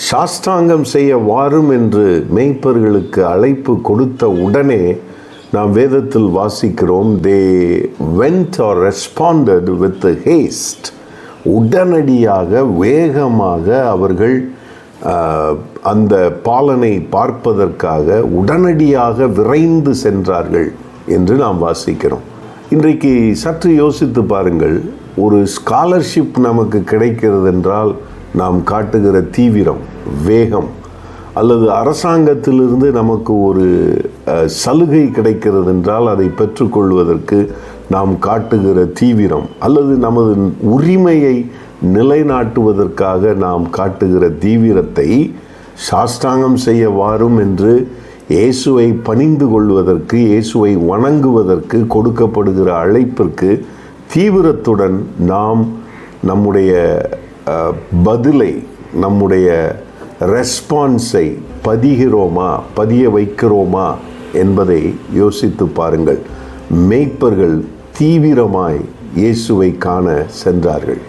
சாஷ்டாங்கம் செய்ய வாரும் என்று மேய்ப்பர்களுக்கு அழைப்பு கொடுத்த உடனே நாம் வேதத்தில் வாசிக்கிறோம், they went or responded with haste. உடனடியாக வேகமாக அவர்கள் அந்த பாலனை பார்ப்பதற்காக உடனடியாக விரைந்து சென்றார்கள் என்று நாம் வாசிக்கிறோம். இன்றைக்கு சற்று யோசித்து பாருங்கள், ஒரு ஸ்காலர்ஷிப் நமக்கு கிடைக்கிறது என்றால் நாம் காட்டுகிற தீவிரம், வேகம், அல்லது அரசாங்கத்திலிருந்து நமக்கு ஒரு சலுகை கிடைக்கிறது என்றால் அதை பெற்றுக்கொள்வதற்கு நாம் காட்டுகிற தீவிரம், அல்லது நமது உரிமையை நிலைநாட்டுவதற்காக நாம் காட்டுகிற தீவிரத்தை சாஷ்டாங்கம் செய்ய வாரும் என்று இயேசுவை பணிந்து கொள்வதற்கு, இயேசுவை வணங்குவதற்கு கொடுக்கப்படுகிற அழைப்பிற்கு தீவிரத்துடன் நாம் நம்முடைய பதிலை, நம்முடைய ரெஸ்பான்ஸை பதிய வைக்கிறோமா என்பதை யோசித்து பாருங்கள். மேய்ப்பர்கள் தீவிரமாய் இயேசுவை காண சென்றார்கள்.